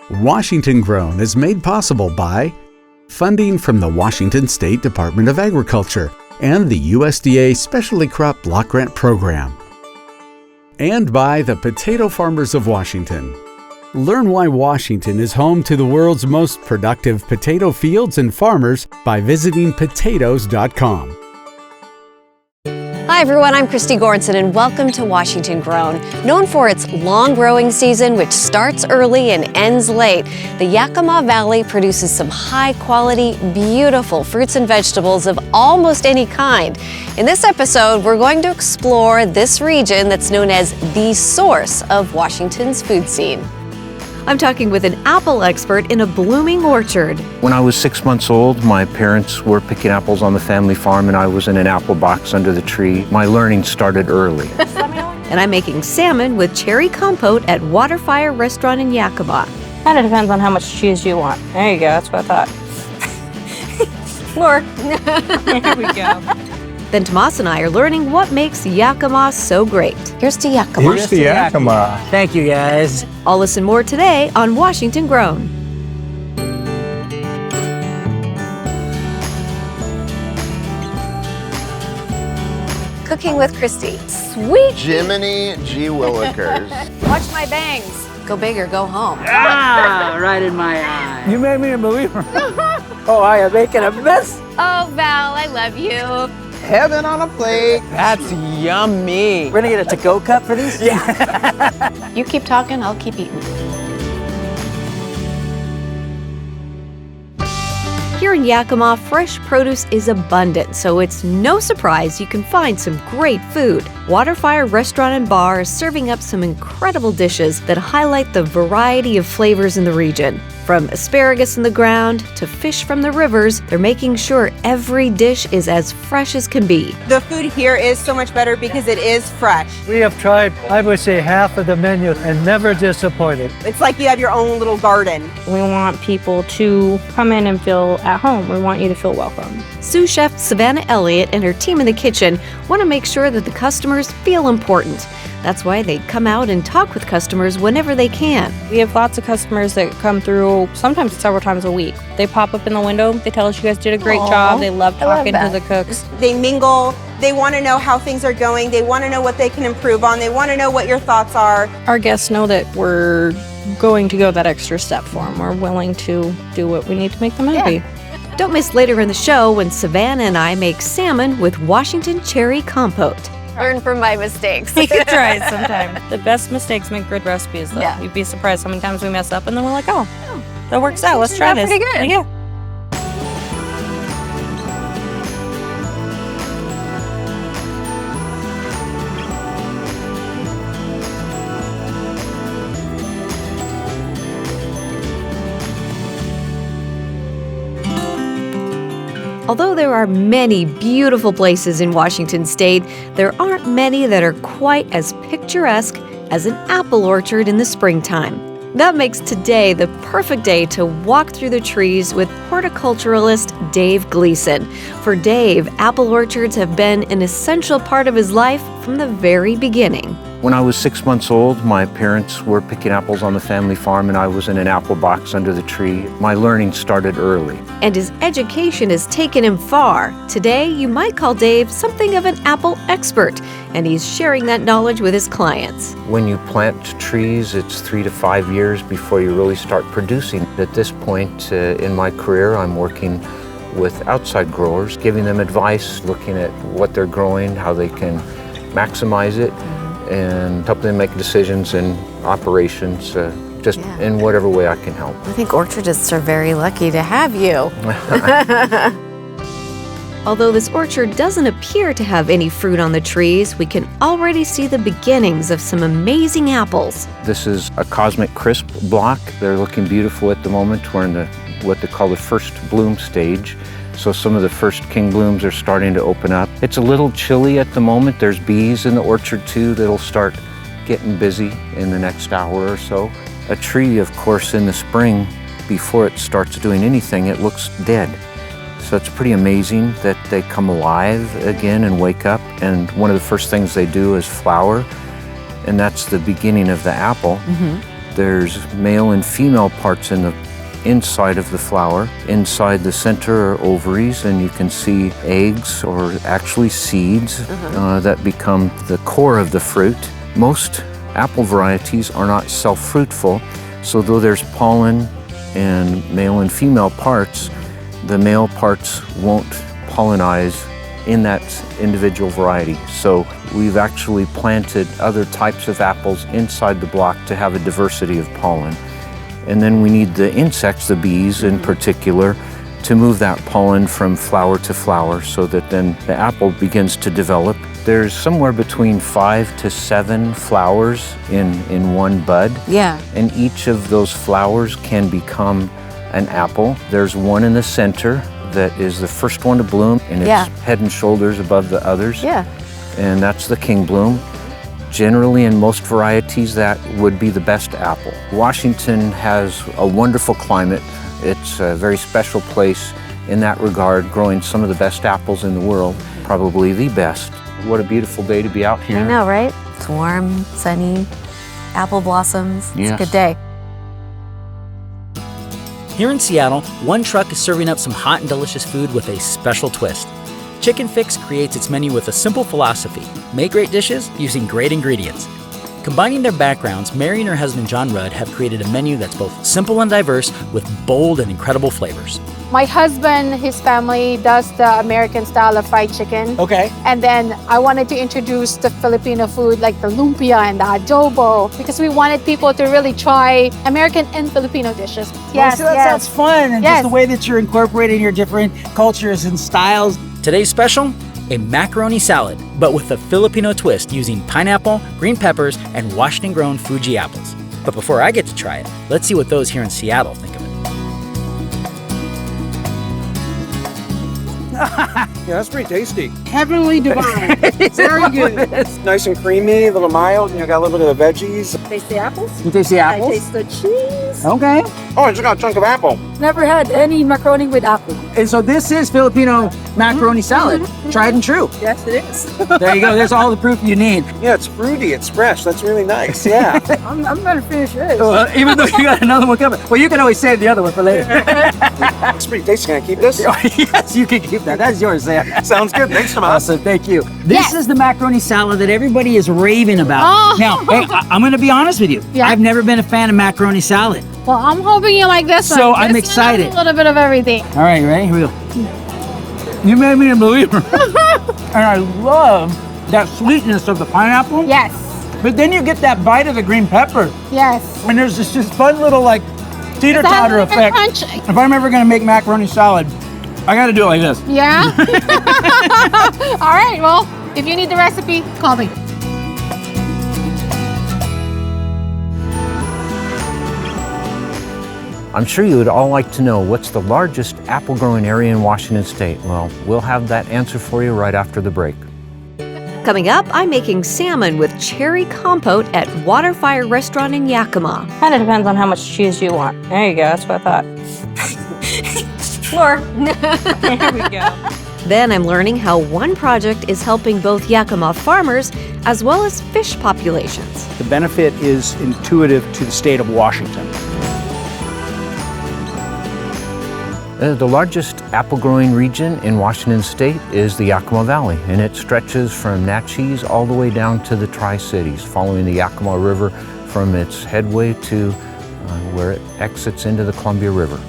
Washington Grown is made possible by funding from the Washington State Department of Agriculture and the USDA Specialty Crop Block Grant Program. And by the Potato Farmers of Washington. Learn why Washington is home to the world's most productive potato fields and farmers by visiting potatoes.com. Hi everyone, I'm Christy Goranson and welcome to Washington Grown. Known for its long growing season, which starts early and ends late, the Yakima Valley produces some high quality, beautiful fruits and vegetables of almost any kind. In this episode, we're going to explore this region that's known as the source of Washington's food scene. I'm talking with an apple expert in a blooming orchard. When I was 6 months old, my parents were picking apples on the family farm and I was in an apple box under the tree. My learning started early. And I'm making salmon with cherry compote at Waterfire restaurant in Yakima. Kind of depends on how much cheese you want. There you go, that's what I thought. More. Here we go. Then Tomas and I are learning what makes Yakima so great. Here's to Yakima. Here's to Yakima. Thank you, guys. I'll listen more today on Washington Grown. Cooking with Christy. Sweet. Jiminy G. Willikers. Watch my bangs. Go big or go home. Ah, right in my eye. You made me a believer. Oh, I am making a mess. Oh, Val, I love you. Heaven on a plate. That's yummy. We're gonna get a to-go cup for these? Yeah. You keep talking, I'll keep eating. Here in Yakima, fresh produce is abundant, so it's no surprise you can find some great food. Waterfire Restaurant and Bar is serving up some incredible dishes that highlight the variety of flavors in the region. From asparagus in the ground to fish from the rivers, they're making sure every dish is as fresh as can be. The food here is so much better because it is fresh. We have tried, I would say, half of the menu and never disappointed. It's like you have your own little garden. We want people to come in and feel at home. We want you to feel welcome. Sous Chef Savannah Elliott and her team in the kitchen want to make sure that the customers feel important. That's why they come out and talk with customers whenever they can. We have lots of customers that come through sometimes several times a week. They pop up in the window, they tell us you guys did a great job, they love talking to the cooks. They mingle, they want to know how things are going, they want to know what they can improve on, they want to know what your thoughts are. Our guests know that we're going to go that extra step for them. We're willing to do what we need to make them happy. Yeah. Don't miss later in the show when Savannah and I make salmon with Washington cherry compote. Learn from my mistakes. You can try it sometime. The best mistakes make good recipes, though. Yeah. You'd be surprised how many times we mess up and then we're like, oh, that works out. Let's try this. Pretty good. Yeah. Although there are many beautiful places in Washington state, there aren't many that are quite as picturesque as an apple orchard in the springtime. That makes today the perfect day to walk through the trees with horticulturalist Dave Gleason. For Dave, apple orchards have been an essential part of his life from the very beginning. When I was 6 months old, my parents were picking apples on the family farm and I was in an apple box under the tree. My learning started early. And his education has taken him far. Today, you might call Dave something of an apple expert, and he's sharing that knowledge with his clients. When you plant trees, it's 3 to 5 years before you really start producing. At this point in my career, I'm working with outside growers, giving them advice, looking at what they're growing, how they can maximize it, and help them make decisions and operations in whatever way I can help. I think orchardists are very lucky to have you. Although this orchard doesn't appear to have any fruit on the trees, we can already see the beginnings of some amazing apples. This is a Cosmic Crisp block. They're looking beautiful at the moment. We're in what they call the first bloom stage. So some of the first king blooms are starting to open up. It's a little chilly at the moment. There's bees in the orchard too that'll start getting busy in the next hour or so. A tree, of course, in the spring, before it starts doing anything, it looks dead. So it's pretty amazing that they come alive again and wake up. And one of the first things they do is flower, and that's the beginning of the apple. There's male and female parts in the inside of the flower. Inside the center are ovaries, and you can see eggs, or actually seeds, that become the core of the fruit. Most apple varieties are not self-fruitful, so though there's pollen and male and female parts, the male parts won't pollinize in that individual variety. So we've actually planted other types of apples inside the block to have a diversity of pollen. And then we need the insects, the bees in particular, to move that pollen from flower to flower so that then the apple begins to develop. There's somewhere between 5 to 7 flowers in one bud. Yeah. And each of those flowers can become an apple. There's one in the center that is the first one to bloom, and it's head and shoulders above the others. Yeah. And that's the king bloom. Generally, in most varieties, that would be the best apple. Washington has a wonderful climate. It's a very special place in that regard, growing some of the best apples in the world, probably the best. What a beautiful day to be out here. I know, right? It's warm, sunny, apple blossoms. It's a good day. Here in Seattle, one truck is serving up some hot and delicious food with a special twist. Chicken Fix creates its menu with a simple philosophy: make great dishes using great ingredients. Combining their backgrounds, Mary and her husband John Rudd have created a menu that's both simple and diverse with bold and incredible flavors. My husband, his family does the American style of fried chicken. Okay. And then I wanted to introduce the Filipino food like the lumpia and the adobo because we wanted people to really try American and Filipino dishes. Yes, so that sounds fun. And just the way that you're incorporating your different cultures and styles. Today's special, a macaroni salad, but with a Filipino twist using pineapple, green peppers, and Washington-grown Fuji apples. But before I get to try it, let's see what those here in Seattle think of it. Yeah, that's pretty tasty. Heavenly divine. Very good. It's nice and creamy, a little mild, and you got a little bit of the veggies. Taste the apples? You taste the apples? I taste the cheese. Okay. Oh, I just got a chunk of apple. Never had any macaroni with apple. And so this is Filipino macaroni salad. Tried and true. Yes, it is. There you go. There's all the proof you need. Yeah, it's fruity, it's fresh. That's really nice. Yeah. I'm going to finish this. Even though you got another one coming. Well, you can always save the other one for later. It's pretty tasty. Can I keep this? Yes, you can keep that. That's yours, Sam. Sounds good. Thanks, Tomas. Awesome. Thank you. This is the macaroni salad that everybody is raving about. Now, hey, I'm going to be honest with you. I've never been a fan of macaroni salad. Well, I'm hoping you like this one. So I'm excited. A little bit of everything. All right, ready? Here we go. You made me a believer. And I love that sweetness of the pineapple. Yes. But then you get that bite of the green pepper. Yes. And there's this fun little like teeter-totter effect. If I'm ever going to make macaroni salad, I got to do it like this. Yeah? All right, well, if you need the recipe, call me. I'm sure you would all like to know what's the largest apple growing area in Washington State. Well, we'll have that answer for you right after the break. Coming up, I'm making salmon with cherry compote at Waterfire restaurant in Yakima. Kind of depends on how much cheese you want. There you go, that's what I thought. Floor. There we go. Then I'm learning how one project is helping both Yakima farmers as well as fish populations. The benefit is intuitive to the state of Washington. The largest apple growing region in Washington State is the Yakima Valley, and it stretches from Natchez all the way down to the Tri-Cities, following the Yakima River from its headway to where it exits into the Columbia River.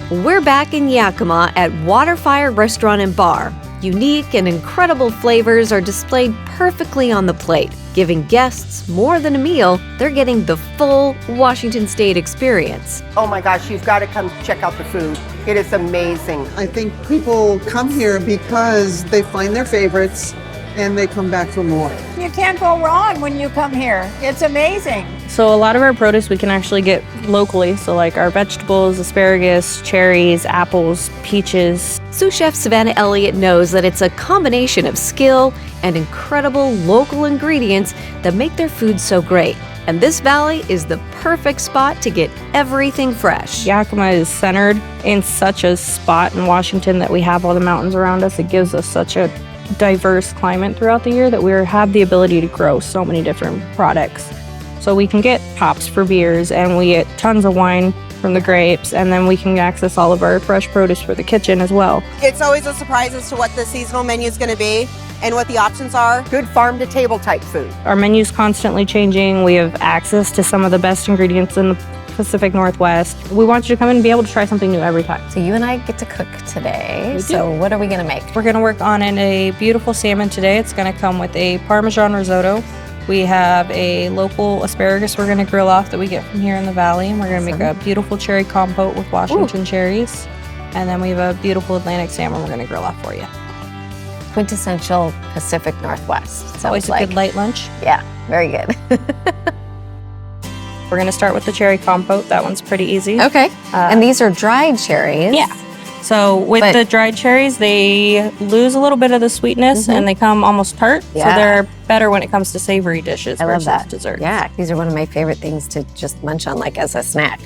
We're back in Yakima at Waterfire Restaurant and Bar. Unique and incredible flavors are displayed perfectly on the plate, giving guests more than a meal. They're getting the full Washington State experience. Oh my gosh, you've got to come check out the food. It is amazing. I think people come here because they find their favorites and they come back for more. You can't go wrong when you come here. It's amazing. So a lot of our produce we can actually get locally. So like our vegetables, asparagus, cherries, apples, peaches. Sous Chef Savannah Elliott knows that it's a combination of skill and incredible local ingredients that make their food so great. And this valley is the perfect spot to get everything fresh. Yakima is centered in such a spot in Washington that we have all the mountains around us. It gives us such a diverse climate throughout the year that we have the ability to grow so many different products. So we can get hops for beers, and we get tons of wine from the grapes, and then we can access all of our fresh produce for the kitchen as well. It's always a surprise as to what the seasonal menu is going to be and what the options are. Good farm to table type food. Our menu's constantly changing. We have access to some of the best ingredients in the Pacific Northwest. We want you to come in and be able to try something new every time. So you and I get to cook today. So what are we gonna make? We're gonna work on a beautiful salmon today. It's gonna come with a Parmesan risotto. We have a local asparagus we're gonna grill off that we get from here in the valley. And we're gonna make a beautiful cherry compote with Washington cherries. And then we have a beautiful Atlantic salmon we're gonna grill off for you. Quintessential Pacific Northwest. It's always a good light lunch. Yeah, very good. We're gonna start with the cherry compote. That one's pretty easy. Okay. And these are dried cherries. Yeah. So with the dried cherries, they lose a little bit of the sweetness and they come almost tart. Yeah. So they're better when it comes to savory dishes I love versus that. desserts. Yeah, these are one of my favorite things to just munch on like as a snack.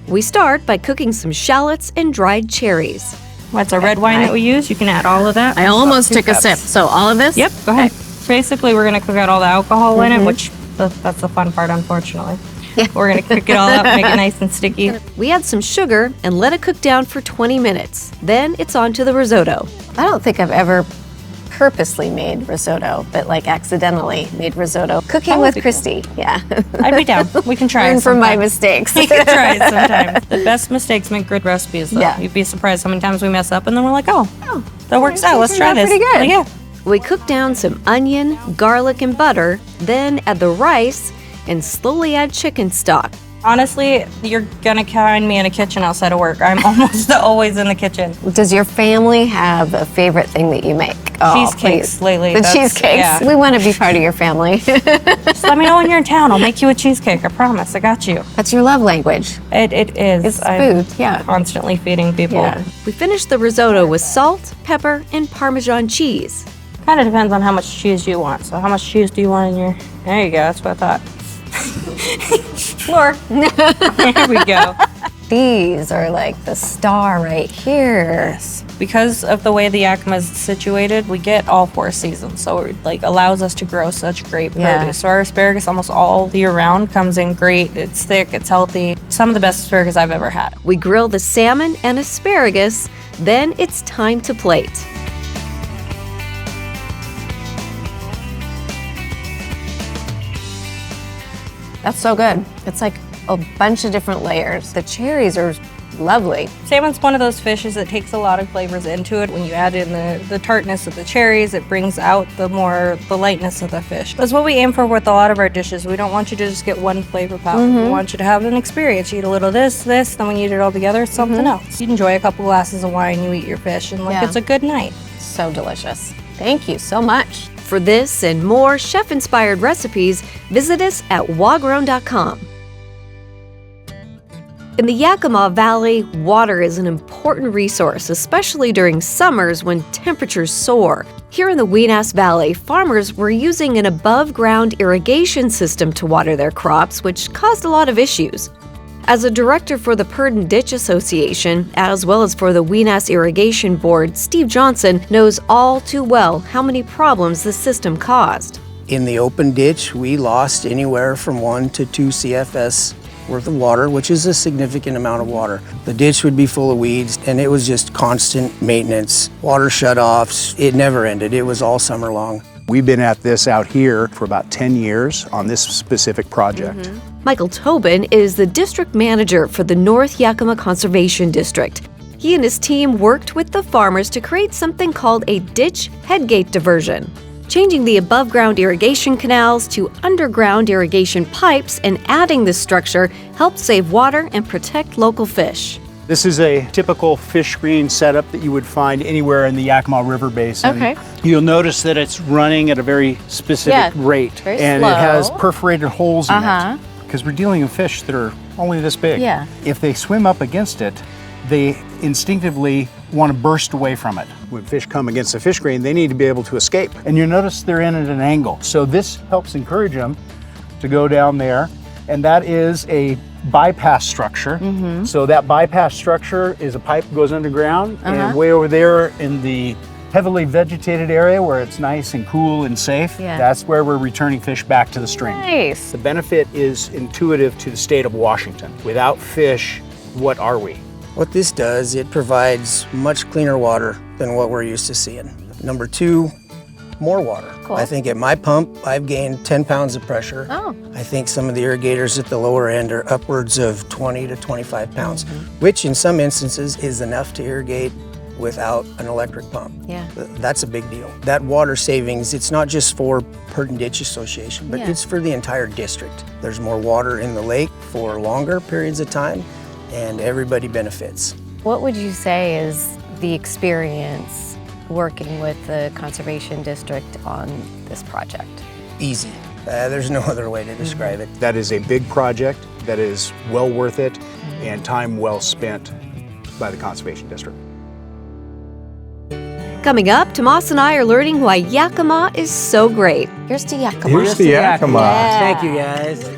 We start by cooking some shallots and dried cherries. That's a red wine that we use. You can add all of that. I almost took a sip. So all of this? Yep, go ahead. Basically, we're gonna cook out all the alcohol in it, which that's the fun part, unfortunately. Yeah. We're gonna cook it all up, make it nice and sticky. We add some sugar and let it cook down for 20 minutes. Then it's on to the risotto. I don't think I've ever purposely made risotto, but like accidentally made risotto. Cooking with Christy, yeah. I'd be down. We can try it Learn from my sometime. mistakes. We can try it sometime. The best mistakes make good recipes, though. Yeah. You'd be surprised how many times we mess up and then we're like, oh that works out. Let's try this. Pretty good. Like, yeah. We cook down some onion, garlic, and butter, then add the rice and slowly add chicken stock. Honestly, you're gonna find me in a kitchen outside of work. I'm almost always in the kitchen. Does your family have a favorite thing that you make? Cheesecakes lately. The cheesecakes. Yeah. We want to be part of your family. Just let me know when you're in town. I'll make you a cheesecake. I promise. I got you. That's your love language. It is. It's I'm food, yeah. Constantly feeding people. Yeah. We finish the risotto with salt, pepper, and Parmesan cheese. Kind of depends on how much cheese you want. So how much cheese do you want in your... There you go. That's what I thought. More. There we go. These are like the star right here. Yes. Because of the way the Yakima is situated, we get all 4 seasons. So it like allows us to grow such great produce. So our asparagus almost all year round comes in great. It's thick, it's healthy. Some of the best asparagus I've ever had. We grill the salmon and asparagus, then it's time to plate. That's so good. It's like a bunch of different layers. The cherries are lovely. Salmon's one of those fishes that takes a lot of flavors into it. When you add in the tartness of the cherries, it brings out the lightness of the fish. That's what we aim for with a lot of our dishes. We don't want you to just get one flavor palette. We want you to have an experience. You eat a little this, then when you eat it all together, it's something else. You enjoy a couple glasses of wine, you eat your fish, and it's a good night. So delicious. Thank you so much. For this and more chef-inspired recipes, visit us at wagrown.com. In the Yakima Valley, water is an important resource, especially during summers when temperatures soar. Here in the Weenass Valley, farmers were using an above-ground irrigation system to water their crops, which caused a lot of issues. As a director for the Purdon Ditch Association, as well as for the Weenass Irrigation Board, Steve Johnson knows all too well how many problems the system caused. In the open ditch, we lost anywhere from 1 to 2 CFS worth of water, which is a significant amount of water. The ditch would be full of weeds, and it was just constant maintenance, water shutoffs. It never ended. It was all summer long. We've been at this out here for about 10 years on this specific project. Michael Tobin is the district manager for the North Yakima Conservation District. He and his team worked with the farmers to create something called a ditch headgate diversion. Changing the above-ground irrigation canals to underground irrigation pipes and adding this structure helped save water and protect local fish. This is a typical fish screen setup that you would find anywhere in the Yakima River Basin. Okay. You'll notice that it's running at a very specific rate, very and slow. It has perforated holes in it because we're dealing with fish that are only this big. Yeah. If they swim up against it, they instinctively want to burst away from it. When fish come against the fish screen, they need to be able to escape. And you notice they're in at an angle. So this helps encourage them to go down there. And that is a bypass structure. So that bypass structure is a pipe that goes underground, and way over there in the heavily vegetated area where it's nice and cool and safe, that's where we're returning fish back to the stream. Nice. The benefit is intuitive to the state of Washington. Without fish, what are we? What this does, it provides much cleaner water than what we're used to seeing. Number two, more water. Cool. I think at my pump, I've gained 10 pounds of pressure. Oh. I think some of the irrigators at the lower end are upwards of 20 to 25 pounds, which in some instances is enough to irrigate without an electric pump. Yeah. That's a big deal. That water savings, it's not just for Perton Ditch Association, but it's for the entire district. There's more water in the lake for longer periods of time, and everybody benefits. What would you say is the experience working with the Conservation District on this project? Easy. There's no other way to describe it. That is a big project that is well worth it and time well spent by the Conservation District. Coming up, Tomas and I are learning why Yakima is so great. Here's to Yakima. Here's to Yakima. Yeah. Thank you, guys.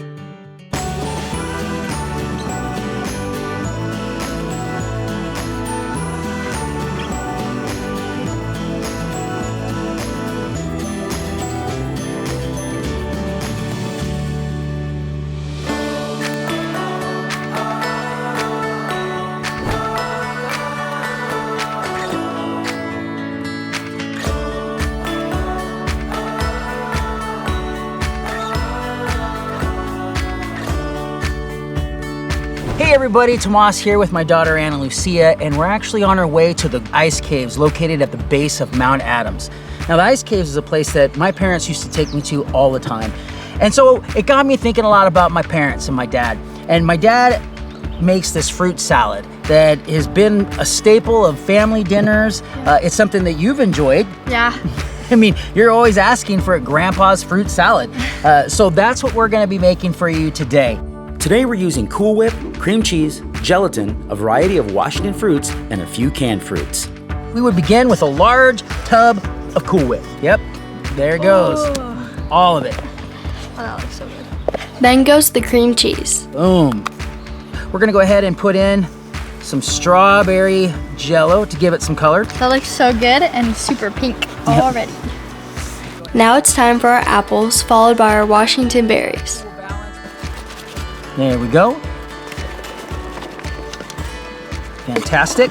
Hey everybody, Tomas here with my daughter Ana Lucia, and we're actually on our way to the ice caves located at the base of Mount Adams. Now the ice caves is a place that my parents used to take me to all the time. And so it got me thinking a lot about my parents and my dad. And my dad makes this fruit salad that has been a staple of family dinners. It's something that you've enjoyed. Yeah. I mean, you're always asking for a grandpa's fruit salad. So that's what we're gonna be making for you today. Today we're using Cool Whip, cream cheese, gelatin, a variety of Washington fruits, and a few canned fruits. We would begin with a large tub of Cool Whip. Yep, there it goes. All of it. Oh, that looks so good. Then goes the cream cheese. Boom. We're gonna go ahead and put in some strawberry jello to give it some color. That looks so good and super pink already. Now it's time for our apples, followed by our Washington berries. There we go. Fantastic.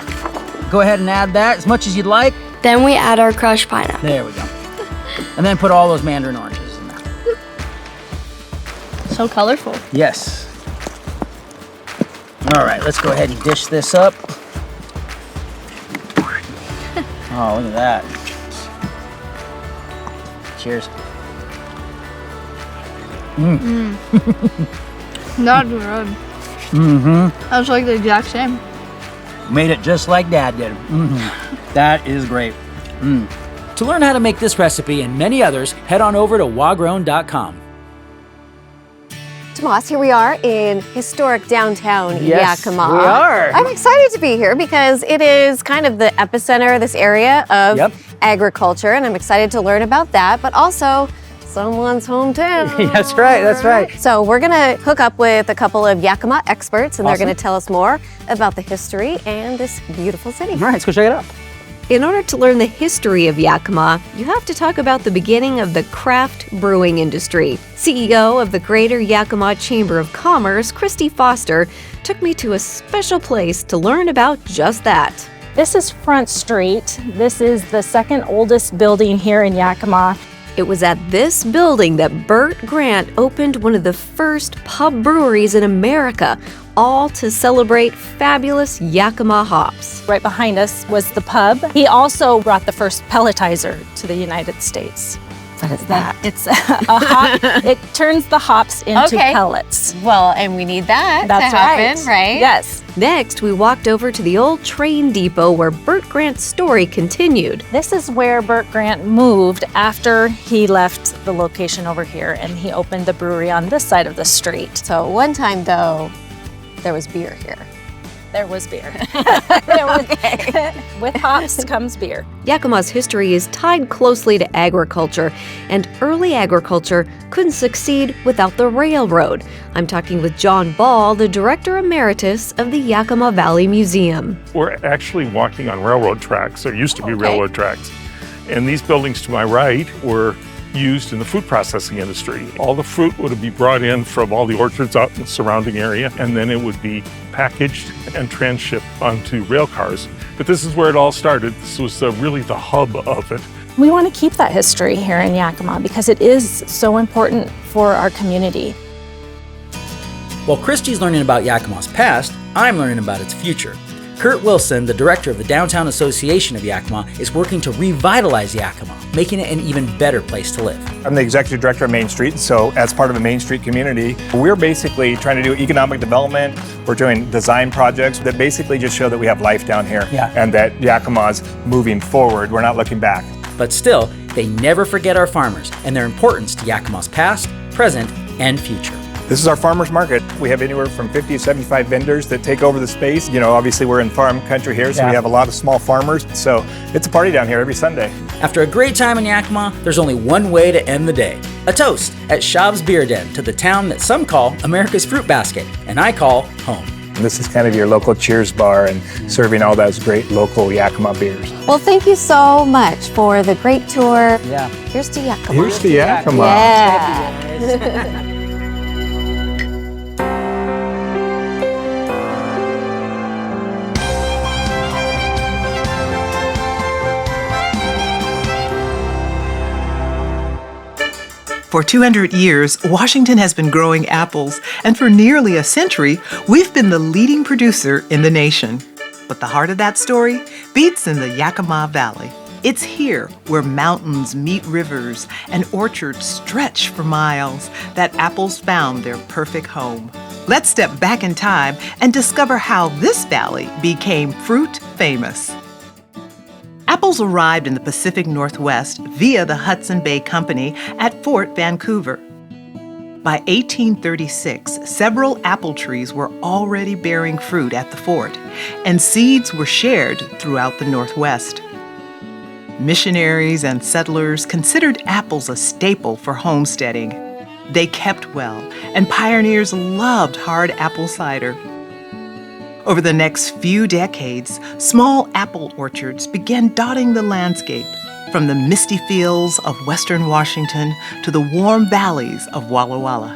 Go ahead and add that as much as you'd like. Then we add our crushed pineapple. There we go. And then put all those mandarin oranges in there. So colorful. Yes. All right, let's go ahead and dish this up. Oh, look at that. Cheers. Not good. Mm-hmm. That was like the exact same. Made it just like Dad did. Mm-hmm. That is great. Mm. To learn how to make this recipe and many others, head on over to wagrown.com. Tomas, here we are in historic downtown Yes, Yakima. we are. I'm excited to be here because it is kind of the epicenter of this area of agriculture, and I'm excited to learn about that, but also someone's hometown. That's right, that's right. So we're gonna hook up with a couple of Yakima experts, and Awesome. they're gonna tell us more about the history and this beautiful city. All right, let's go check it out. In order to learn the history of Yakima, you have to talk about the beginning of the craft brewing industry. CEO of the Greater Yakima Chamber of Commerce, Christy Foster, took me to a special place to learn about just that. This is Front Street. This is the second oldest building here in Yakima. It was at this building that Burt Grant opened one of the first pub breweries in America, all to celebrate fabulous Yakima hops. Right behind us was the pub. He also brought the first pelletizer to the United States. What is that? It's a hop. It turns the hops into pellets. Well, and we need that That's to happen, right? Yes. Next, we walked over to the old train depot where Burt Grant's story continued. This is where Burt Grant moved after he left the location over here, and he opened the brewery on this side of the street. So one time, though, there was beer here. There was beer. With hops comes beer. Yakima's history is tied closely to agriculture, and early agriculture couldn't succeed without the railroad. I'm talking with John Ball, the Director Emeritus of the Yakima Valley Museum. We're actually walking on railroad tracks. There used to be railroad tracks. And these buildings to my right were used in the food processing industry. All the fruit would be brought in from all the orchards out in the surrounding area, and then it would be packaged and transshipped onto rail cars. But this is where it all started. This was really the hub of it. We want to keep that history here in Yakima because it is so important for our community. While Christy's learning about Yakima's past, I'm learning about its future. Kurt Wilson, the director of the Downtown Association of Yakima, is working to revitalize Yakima, making it an even better place to live. I'm the executive director of Main Street, so as part of a Main Street community, we're basically trying to do economic development. We're doing design projects that basically just show that we have life down here and that Yakima's moving forward. We're not looking back. But still, they never forget our farmers and their importance to Yakima's past, present, and future. This is our farmers market. We have anywhere from 50 to 75 vendors that take over the space. You know, obviously we're in farm country here, so we have a lot of small farmers. So it's a party down here every Sunday. After a great time in Yakima, there's only one way to end the day. A toast at Schaub's Beer Den to the town that some call America's Fruit Basket, and I call home. And this is kind of your local cheers bar and serving all those great local Yakima beers. Well, thank you so much for the great tour. Yeah. Here's to Yakima. Here's to Yakima. Yeah. For 200 years, Washington has been growing apples, and for nearly a century, we've been the leading producer in the nation. But the heart of that story beats in the Yakima Valley. It's here, where mountains meet rivers and orchards stretch for miles, that apples found their perfect home. Let's step back in time and discover how this valley became fruit famous. Apples arrived in the Pacific Northwest via the Hudson Bay Company at Fort Vancouver. By 1836, several apple trees were already bearing fruit at the fort, and seeds were shared throughout the Northwest. Missionaries and settlers considered apples a staple for homesteading. They kept well, and pioneers loved hard apple cider. Over the next few decades, small apple orchards began dotting the landscape, from the misty fields of western Washington to the warm valleys of Walla Walla.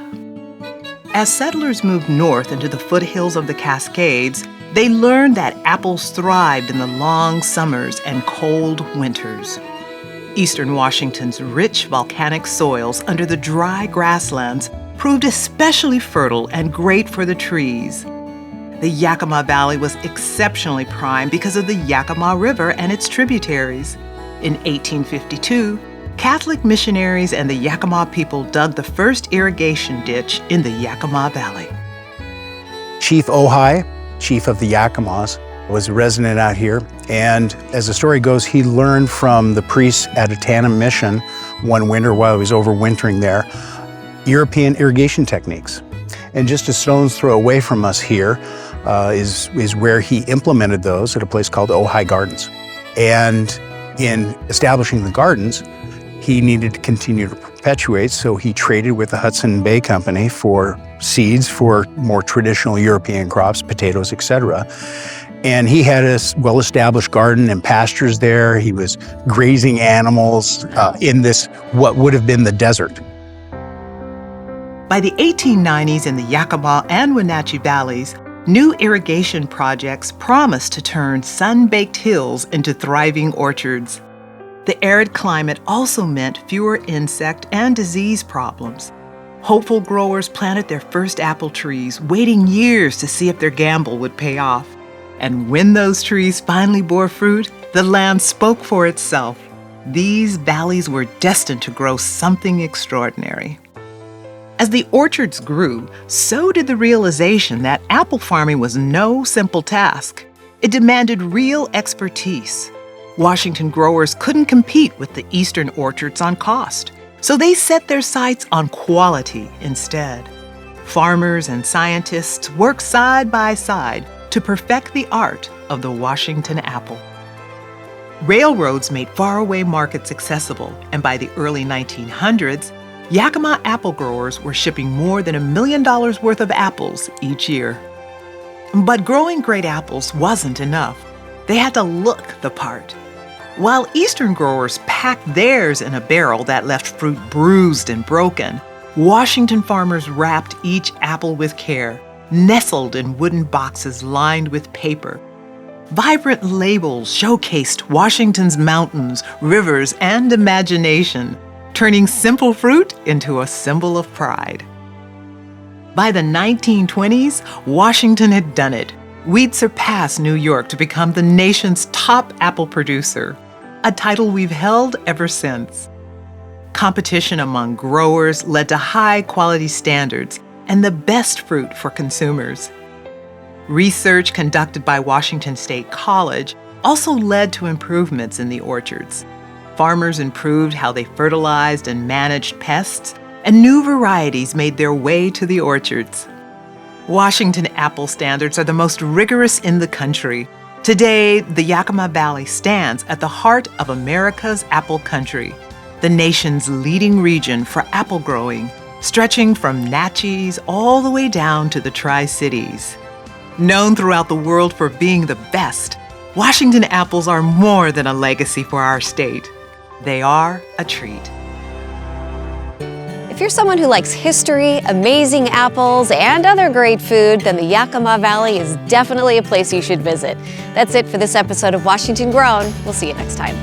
As settlers moved north into the foothills of the Cascades, they learned that apples thrived in the long summers and cold winters. Eastern Washington's rich volcanic soils under the dry grasslands proved especially fertile and great for the trees. The Yakima Valley was exceptionally prime because of the Yakima River and its tributaries. In 1852, Catholic missionaries and the Yakima people dug the first irrigation ditch in the Yakima Valley. Chief Ojai, chief of the Yakimas, was a resident out here, and as the story goes, he learned from the priests at a Tana mission one winter while he was overwintering there, European irrigation techniques. And just a stone's throw away from us here is where he implemented those at a place called Ojai Gardens. And in establishing the gardens, he needed to continue to perpetuate, so he traded with the Hudson Bay Company for seeds for more traditional European crops, potatoes, etc. And he had a well-established garden and pastures there. He was grazing animals in this, what would have been the desert. By the 1890s in the Yakima and Wenatchee valleys, new irrigation projects promised to turn sun-baked hills into thriving orchards. The arid climate also meant fewer insect and disease problems. Hopeful growers planted their first apple trees, waiting years to see if their gamble would pay off. And when those trees finally bore fruit, the land spoke for itself. These valleys were destined to grow something extraordinary. As the orchards grew, so did the realization that apple farming was no simple task. It demanded real expertise. Washington growers couldn't compete with the eastern orchards on cost, so they set their sights on quality instead. Farmers and scientists worked side by side to perfect the art of the Washington apple. Railroads made faraway markets accessible, and by the early 1900s, Yakima apple growers were shipping more than $1 million worth of apples each year. But growing great apples wasn't enough. They had to look the part. While Eastern growers packed theirs in a barrel that left fruit bruised and broken, Washington farmers wrapped each apple with care, nestled in wooden boxes lined with paper. Vibrant labels showcased Washington's mountains, rivers, and imagination, turning simple fruit into a symbol of pride. By the 1920s, Washington had done it. We'd surpassed New York to become the nation's top apple producer, a title we've held ever since. Competition among growers led to high-quality standards and the best fruit for consumers. Research conducted by Washington State College also led to improvements in the orchards. Farmers improved how they fertilized and managed pests, and new varieties made their way to the orchards. Washington apple standards are the most rigorous in the country. Today, the Yakima Valley stands at the heart of America's apple country, the nation's leading region for apple growing, stretching from Natchez all the way down to the Tri-Cities. Known throughout the world for being the best, Washington apples are more than a legacy for our state. They are a treat. If you're someone who likes history, amazing apples, and other great food, then the Yakima Valley is definitely a place you should visit. That's it for this episode of Washington Grown. We'll see you next time.